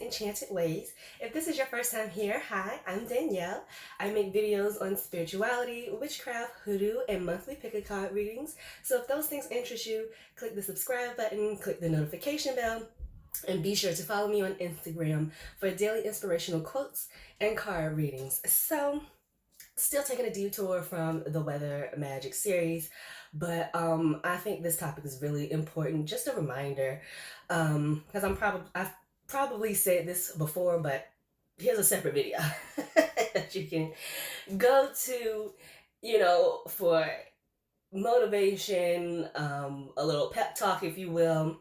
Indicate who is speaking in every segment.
Speaker 1: Enchanted Ways. If this is your first time here, hi, I'm Danielle. I make videos on spirituality, witchcraft, hoodoo, and monthly pick-a card readings. So if those things interest you, click the subscribe button, click the notification bell, and be sure to follow me on Instagram for daily inspirational quotes and card readings. So, still taking a detour from the weather magic series, but I think this topic is really important. Just a reminder, because I've probably said this before, but here's a separate video that you can go to, for motivation, a little pep talk, if you will,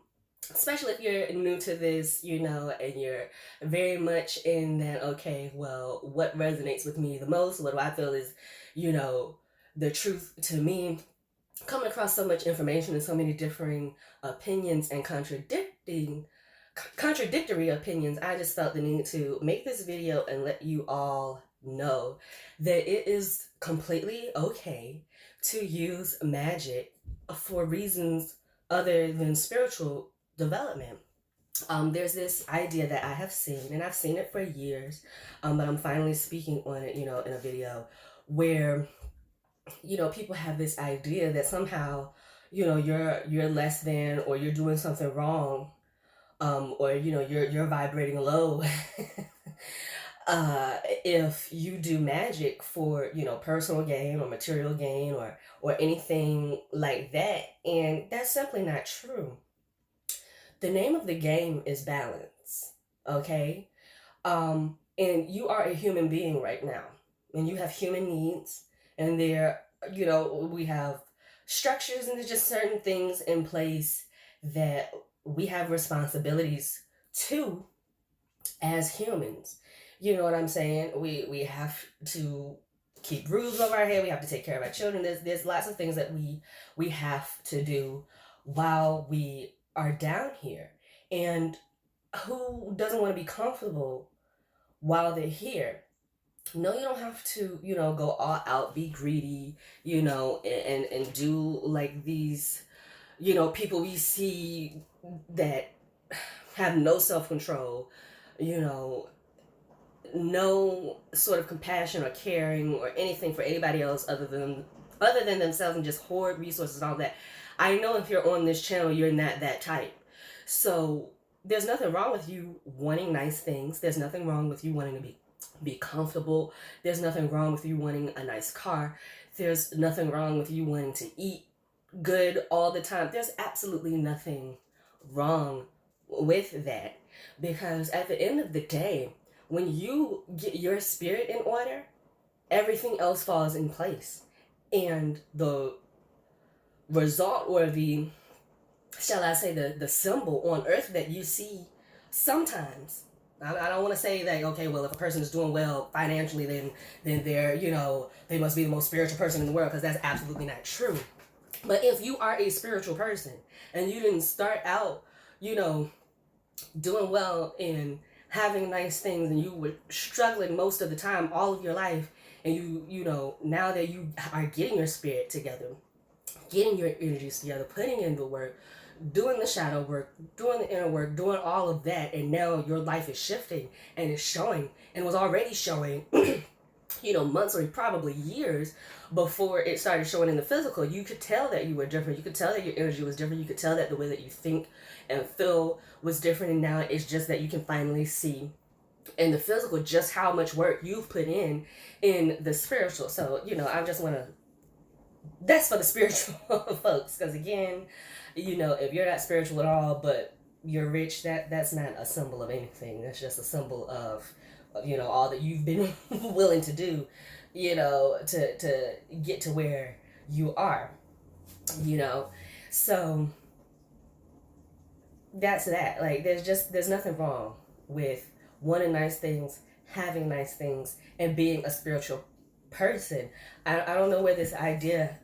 Speaker 1: especially if you're new to this, and you're very much in that, okay, well, what resonates with me the most? What do I feel is, the truth to me? Coming across so much information and so many differing opinions and contradictory opinions, I just felt the need to make this video and let you all know that it is completely okay to use magic for reasons other than spiritual development. There's this idea that I have seen, and I've seen it for years, but I'm finally speaking on it, in a video where, people have this idea that somehow, you're less than, or you're doing something wrong, or you're vibrating low. If you do magic for personal gain or material gain or anything like that, and that's simply not true. The name of the game is balance, okay? And you are a human being right now, and you have human needs, and we have structures, and there's just certain things in place that we have responsibilities to as humans. You know what I'm saying? We have to keep roofs over our head. We have to take care of our children. There's lots of things that we have to do while we are down here. And who doesn't want to be comfortable while they're here? No, you don't have to, go all out, be greedy, and do like these, people we see that have no self-control, no sort of compassion or caring or anything for anybody else other than themselves, and just hoard resources and all that. I know if you're on this channel, you're not that type. So there's nothing wrong with you wanting nice things. There's nothing wrong with you wanting to be comfortable. There's nothing wrong with you wanting a nice car. There's nothing wrong with you wanting to eat good all the time. There's absolutely nothing wrong with that, because at the end of the day, when you get your spirit in order, everything else falls in place. And the result, or the, shall I say, the symbol on earth that you see sometimes, I don't want to say that, okay, well, if a person is doing well financially, then they're, they must be the most spiritual person in the world, because that's absolutely not true. But if you are a spiritual person and you didn't start out, doing well and having nice things, and you were struggling most of the time all of your life, and now that you are getting your spirit together, getting your energies together, putting in the work, doing the shadow work, doing the inner work, doing all of that, and now your life is shifting and it's showing, and was already showing months or probably years before it started showing in the physical. You could tell that you were different. You could tell that your energy was different. You could tell that the way that you think and feel was different. And now it's just that you can finally see in the physical just how much work you've put in the spiritual. So, I just want to, that's for the spiritual folks. Because again, if you're not spiritual at all, but you're rich, that's not a symbol of anything. That's just a symbol of all that you've been willing to do, to get to where you are, so that's that. Like, there's nothing wrong with wanting nice things, having nice things, and being a spiritual person. I don't know where this idea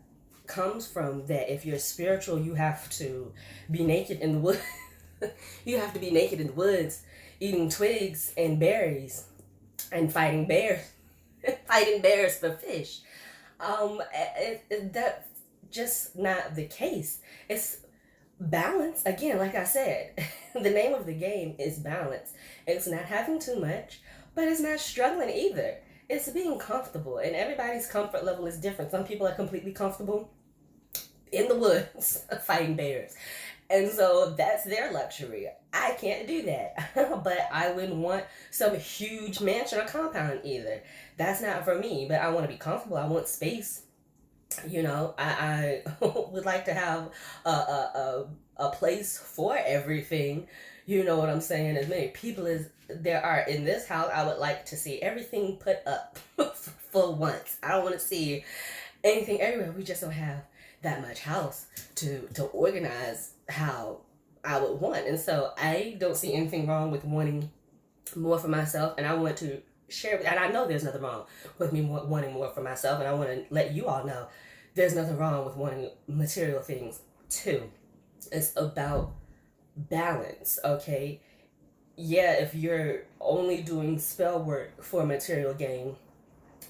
Speaker 1: comes from that if you're spiritual, you have to be naked in the woods. You have to be naked in the woods, eating twigs and berries, and fighting bears for fish. That's just not the case. It's Balance, again, like I said, the name of the game is balance. It's not having too much, but it's not struggling either. It's being comfortable, and everybody's comfort level is different. Some people are completely comfortable in the woods fighting bears. And so that's their luxury. I can't do that. But I wouldn't want some huge mansion or compound either. That's not for me. But I want to be comfortable. I want space. I would like to have a place for everything. You know what I'm saying? As many people as there are in this house, I would like to see everything put up for once. I don't want to see anything everywhere. We just don't have that much house to organize how I would want. And so I don't see anything wrong with wanting more for myself, and I want to share, and I know there's nothing wrong with me wanting more for myself, and I want to let you all know there's nothing wrong with wanting material things too. It's about balance, okay? Yeah, if you're only doing spell work for material gain,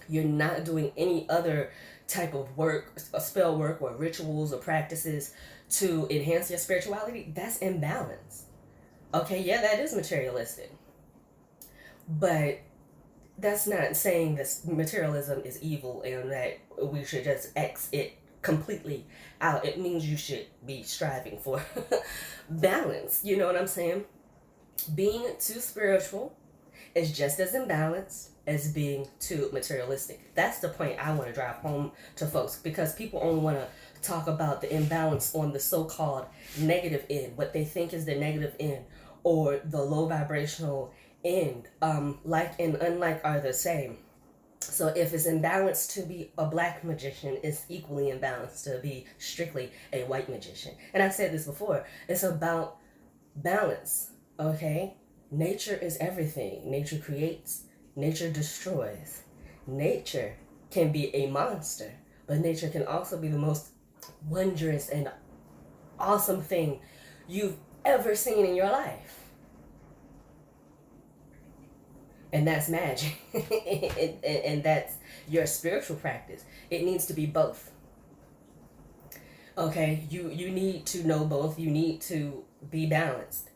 Speaker 1: you're not doing any other type of work, spell work or rituals or practices to enhance your spirituality, that's imbalance. Okay, yeah, that is materialistic. But that's not saying that materialism is evil and that we should just X it completely out. It means you should be striving for balance. You know what I'm saying? Being too spiritual is just as imbalanced as being too materialistic. That's the point I want to drive home to folks, because people only want to talk about the imbalance on the so-called negative end, what they think is the negative end or the low vibrational end. Like and unlike are the same. So if it's imbalanced to be a black magician, it's equally imbalanced to be strictly a white magician. And I've said this before, it's about balance, okay? Nature is everything. Nature creates, nature destroys. Nature can be a monster, but nature can also be the most wondrous and awesome thing you've ever seen in your life. And that's magic. and that's your spiritual practice. It needs to be both. Okay, you need to know both. You need to be balanced.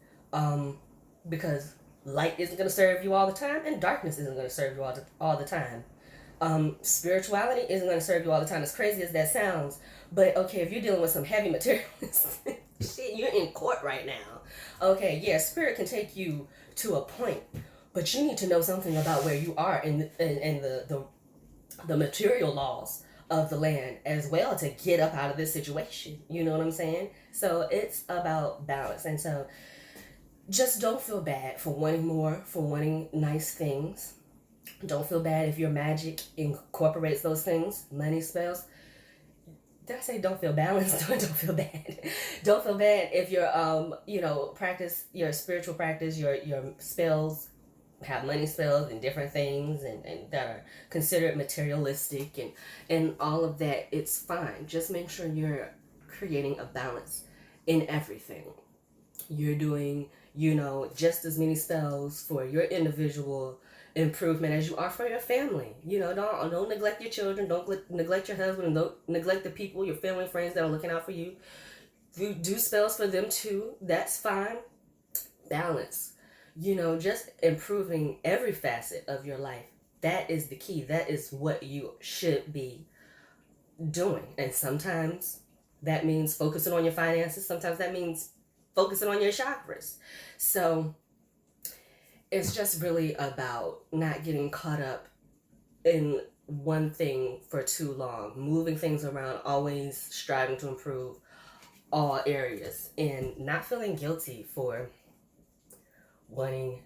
Speaker 1: Because light isn't going to serve you all the time, and darkness isn't going to serve you all the time. Spirituality isn't going to serve you all the time, as crazy as that sounds. But okay, if you're dealing with some heavy materials, shit, you're in court right now. Okay, yeah, spirit can take you to a point, but you need to know something about where you are in the material laws of the land as well to get up out of this situation. You know what I'm saying? So it's about balance. And so just don't feel bad for wanting more, for wanting nice things. Don't feel bad if your magic incorporates those things, money, spells. Did I say don't feel balanced? Don't feel bad. Don't feel bad if your practice, your spiritual practice, your spells have money spells and different things and that are considered materialistic and all of that. It's fine. Just make sure you're creating a balance in everything. You're doing, just as many spells for your individual improvement as you are for your family. Don't neglect your children, don't neglect your husband, and don't neglect the people, your family and friends that are looking out for you. You do spells for them too. That's fine. Balance. Just improving every facet of your life. That is the key. That is what you should be doing. And sometimes that means focusing on your finances. Sometimes that means focusing on your chakras. So it's just really about not getting caught up in one thing for too long, moving things around, always striving to improve all areas, and not feeling guilty for wanting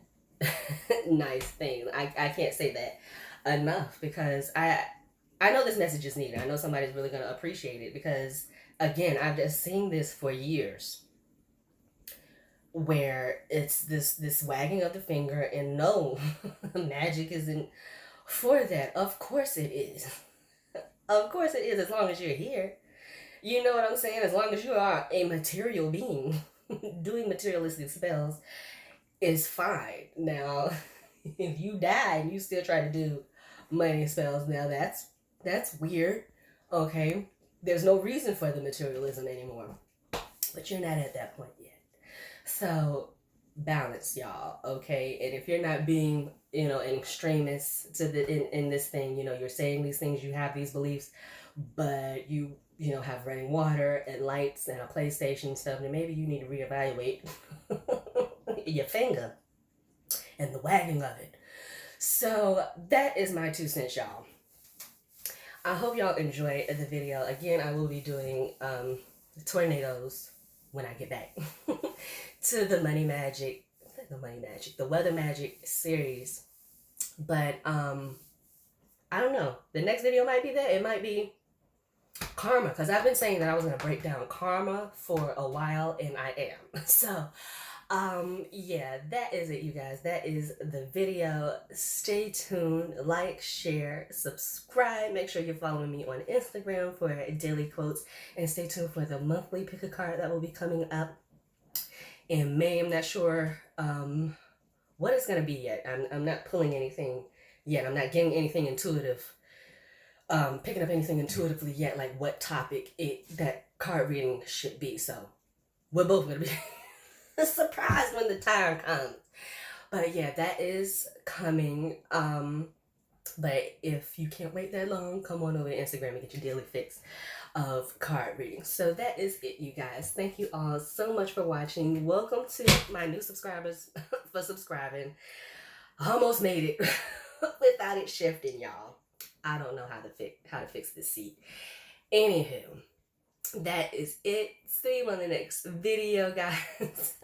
Speaker 1: nice things. I can't say that enough, because I know this message is needed. I know somebody's really going to appreciate it, because again, I've just seen this for years, where it's this wagging of the finger, and no, magic isn't for that. Of course it is. Of course it is, as long as you're here. You know what I'm saying? As long as you are a material being doing materialistic spells is fine. Now, if you die and you still try to do money spells, now that's weird. Okay? There's no reason for the materialism anymore. but you're not at that point yet. So balance, y'all, okay? And if you're not being, an extremist to in this thing, you're saying these things, you have these beliefs, but you have running water and lights and a PlayStation and stuff, then maybe you need to reevaluate your finger and the wagging of it. So that is my 2 cents, y'all. I hope y'all enjoyed the video. Again, I will be doing tornadoes when I get back to the Weather Magic series. But I don't know. The next video might be that. It might be karma, because I've been saying that I was going to break down karma for a while, and I am. So yeah, that is it, you guys. That is the video. Stay tuned, like, share, subscribe. Make sure you're following me on Instagram for daily quotes, and stay tuned for the monthly pick a card that will be coming up in May. I'm not sure what it's going to be yet. I'm not pulling anything yet. I'm not getting anything intuitive, picking up anything intuitively yet, like what topic that card reading should be. So we're both going to be surprised when the time comes. But yeah, that is coming. But if you can't wait that long, come on over to Instagram and get your daily fix of card reading. So that is it, you guys. Thank you all so much for watching. Welcome to my new subscribers for subscribing. Almost made it without it shifting, y'all. I don't know how to fix this seat. Anywho, that is it. See you on the next video, guys.